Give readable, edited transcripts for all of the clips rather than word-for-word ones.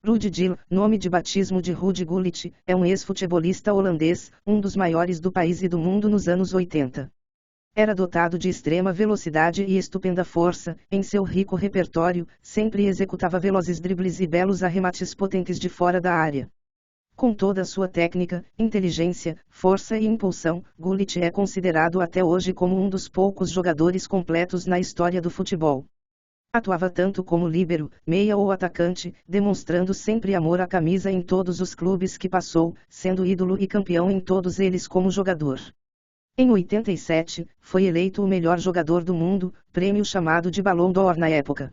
Ruud Gil, nome de batismo de Ruud Gullit, é um ex-futebolista holandês, um dos maiores do país e do mundo nos anos 80. Era dotado de extrema velocidade e estupenda força, em seu rico repertório, sempre executava velozes dribles e belos arremates potentes de fora da área. Com toda a sua técnica, inteligência, força e impulsão, Gullit é considerado até hoje como um dos poucos jogadores completos na história do futebol. Atuava tanto como líbero, meia ou atacante, demonstrando sempre amor à camisa em todos os clubes que passou, sendo ídolo e campeão em todos eles como jogador. Em 87, foi eleito o melhor jogador do mundo, prêmio chamado de Ballon d'Or na época.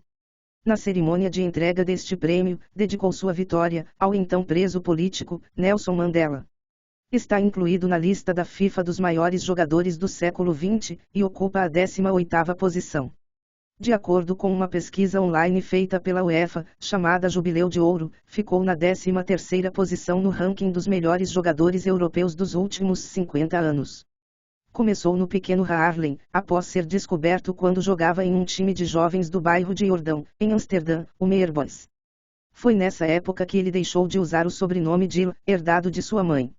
Na cerimônia de entrega deste prêmio, dedicou sua vitória ao então preso político, Nelson Mandela. Está incluído na lista da FIFA dos maiores jogadores do século XX, e ocupa a 18ª posição. De acordo com uma pesquisa online feita pela UEFA, chamada Jubileu de Ouro, ficou na 13ª posição no ranking dos melhores jogadores europeus dos últimos 50 anos. Começou no pequeno Haarlem, após ser descoberto quando jogava em um time de jovens do bairro de Jordão, em Amsterdã, o Meerboys. Foi nessa época que ele deixou de usar o sobrenome Gil, herdado de sua mãe.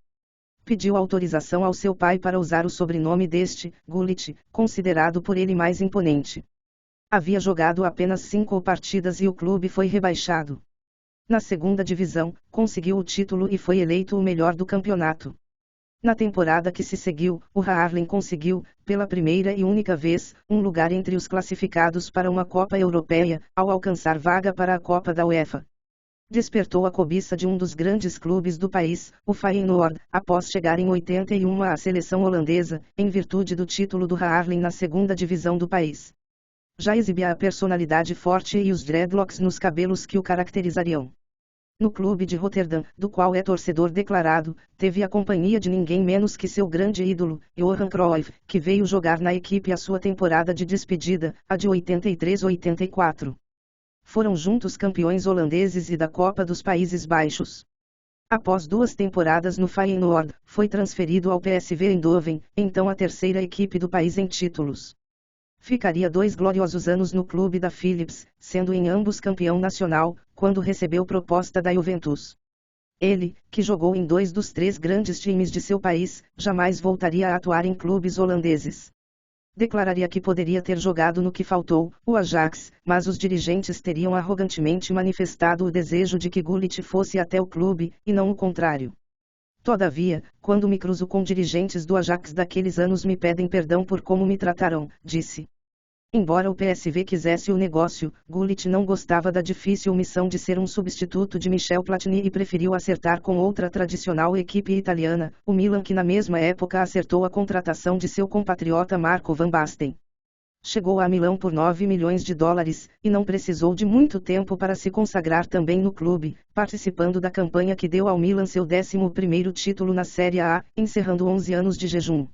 Pediu autorização ao seu pai para usar o sobrenome deste, Gullit, considerado por ele mais imponente. Havia jogado apenas 5 partidas e o clube foi rebaixado. Na segunda divisão, conseguiu o título e foi eleito o melhor do campeonato. Na temporada que se seguiu, o Haarlem conseguiu, pela primeira e única vez, um lugar entre os classificados para uma Copa Europeia, ao alcançar vaga para a Copa da UEFA. Despertou a cobiça de um dos grandes clubes do país, o Feyenoord, após chegar em 81 à seleção holandesa, em virtude do título do Haarlem na segunda divisão do país. Já exibia a personalidade forte e os dreadlocks nos cabelos que o caracterizariam. No clube de Roterdã, do qual é torcedor declarado, teve a companhia de ninguém menos que seu grande ídolo, Johan Cruyff, que veio jogar na equipe a sua temporada de despedida, a de 83-84. Foram juntos campeões holandeses e da Copa dos Países Baixos. Após 2 temporadas no Feyenoord, foi transferido ao PSV Eindhoven, então a terceira equipe do país em títulos. Ficaria 2 gloriosos anos no clube da Philips, sendo em ambos campeão nacional, quando recebeu proposta da Juventus. Ele, que jogou em 2 dos 3 grandes times de seu país, jamais voltaria a atuar em clubes holandeses. Declararia que poderia ter jogado no que faltou, o Ajax, mas os dirigentes teriam arrogantemente manifestado o desejo de que Gullit fosse até o clube, e não o contrário. Todavia, quando me cruzo com dirigentes do Ajax daqueles anos me pedem perdão por como me trataram, disse. Embora o PSV quisesse o negócio, Gullit não gostava da difícil missão de ser um substituto de Michel Platini e preferiu acertar com outra tradicional equipe italiana, o Milan, que na mesma época acertou a contratação de seu compatriota Marco Van Basten. Chegou a Milão por 9 milhões de dólares, e não precisou de muito tempo para se consagrar também no clube, participando da campanha que deu ao Milan seu 11º título na Série A, encerrando 11 anos de jejum.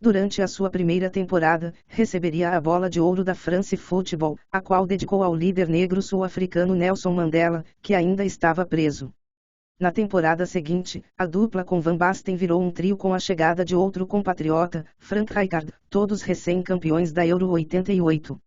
Durante a sua primeira temporada, receberia a Bola de Ouro da France Football, a qual dedicou ao líder negro sul-africano Nelson Mandela, que ainda estava preso. Na temporada seguinte, a dupla com Van Basten virou um trio com a chegada de outro compatriota, Frank Rijkaard, todos recém-campeões da Euro 88.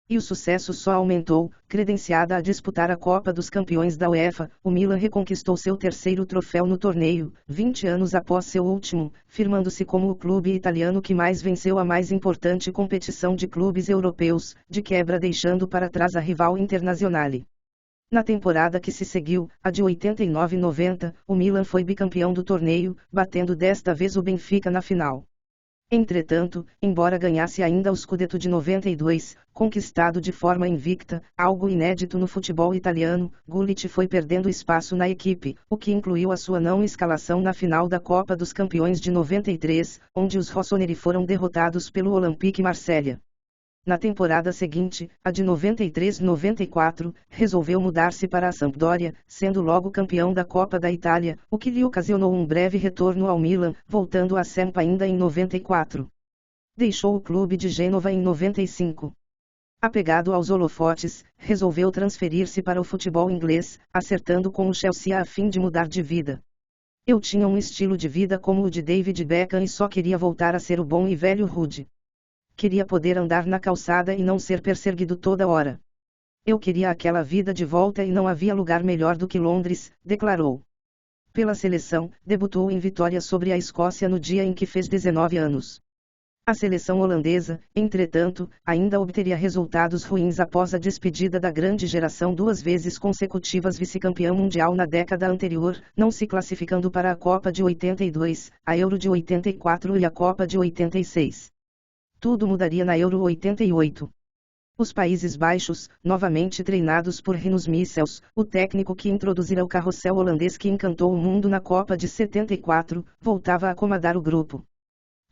E o sucesso só aumentou, credenciada a disputar a Copa dos Campeões da UEFA, o Milan reconquistou seu 3º troféu no torneio, 20 anos após seu último, firmando-se como o clube italiano que mais venceu a mais importante competição de clubes europeus, de quebra deixando para trás a rival Internazionale. Na temporada que se seguiu, a de 89-90, o Milan foi bicampeão do torneio, batendo desta vez o Benfica na final. Entretanto, embora ganhasse ainda o Scudetto de 92, conquistado de forma invicta, algo inédito no futebol italiano, Gullit foi perdendo espaço na equipe, o que incluiu a sua não escalação na final da Copa dos Campeões de 93, onde os rossoneri foram derrotados pelo Olympique Marselha. Na temporada seguinte, a de 93-94, resolveu mudar-se para a Sampdoria, sendo logo campeão da Copa da Itália, o que lhe ocasionou um breve retorno ao Milan, voltando à Samp ainda em 94. Deixou o clube de Gênova em 95. Apegado aos holofotes, resolveu transferir-se para o futebol inglês, acertando com o Chelsea a fim de mudar de vida. Eu tinha um estilo de vida como o de David Beckham e só queria voltar a ser o bom e velho Ruud. Queria poder andar na calçada e não ser perseguido toda hora. Eu queria aquela vida de volta e não havia lugar melhor do que Londres, declarou. Pela seleção, debutou em vitória sobre a Escócia no dia em que fez 19 anos. A seleção holandesa, entretanto, ainda obteria resultados ruins após a despedida da grande geração, duas vezes consecutivas vice-campeã mundial na década anterior, não se classificando para a Copa de 82, a Euro de 84 e a Copa de 86. Tudo mudaria na Euro 88. Os Países Baixos, novamente treinados por Rinus Michels, o técnico que introduzira o carrossel holandês que encantou o mundo na Copa de 74, voltava a comandar o grupo.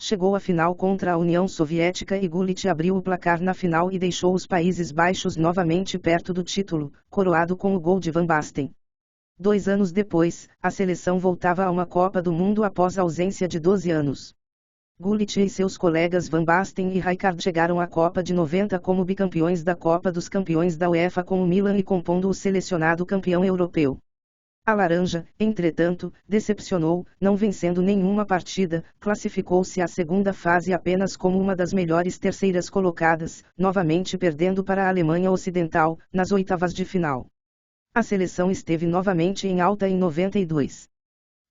Chegou à final contra a União Soviética e Gullit abriu o placar na final e deixou os Países Baixos novamente perto do título, coroado com o gol de Van Basten. 2 anos depois, a seleção voltava a uma Copa do Mundo após a ausência de 12 anos. Gullit e seus colegas Van Basten e Rijkaard chegaram à Copa de 90 como bicampeões da Copa dos Campeões da UEFA com o Milan e compondo o selecionado campeão europeu. A Laranja, entretanto, decepcionou, não vencendo nenhuma partida, classificou-se à segunda fase apenas como uma das melhores terceiras colocadas, novamente perdendo para a Alemanha Ocidental, nas oitavas de final. A seleção esteve novamente em alta em 92.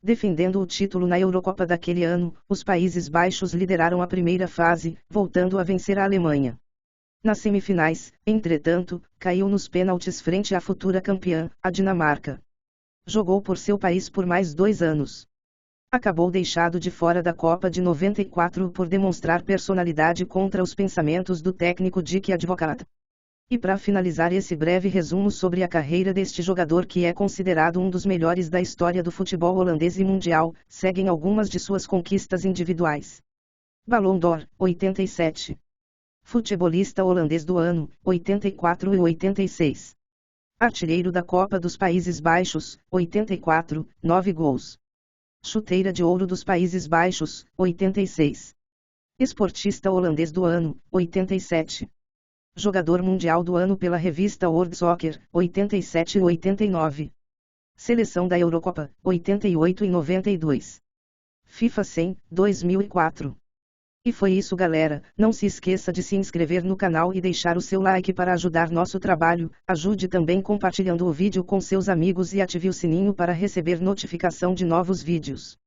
Defendendo o título na Eurocopa daquele ano, os Países Baixos lideraram a primeira fase, voltando a vencer a Alemanha. Nas semifinais, entretanto, caiu nos pênaltis frente à futura campeã, a Dinamarca. Jogou por seu país por mais 2 anos. Acabou deixado de fora da Copa de 94 por demonstrar personalidade contra os pensamentos do técnico Dick Advocaat. E para finalizar esse breve resumo sobre a carreira deste jogador que é considerado um dos melhores da história do futebol holandês e mundial, seguem algumas de suas conquistas individuais. Ballon d'Or, 87. Futebolista holandês do ano, 84 e 86. Artilheiro da Copa dos Países Baixos, 84, 9 gols. Chuteira de ouro dos Países Baixos, 86. Esportista holandês do ano, 87. Jogador mundial do ano pela revista World Soccer, 87 e 89. Seleção da Eurocopa, 88 e 92. FIFA 100, 2004. E foi isso, galera. Não se esqueça de se inscrever no canal e deixar o seu like para ajudar nosso trabalho. Ajude também compartilhando o vídeo com seus amigos e ative o sininho para receber notificação de novos vídeos.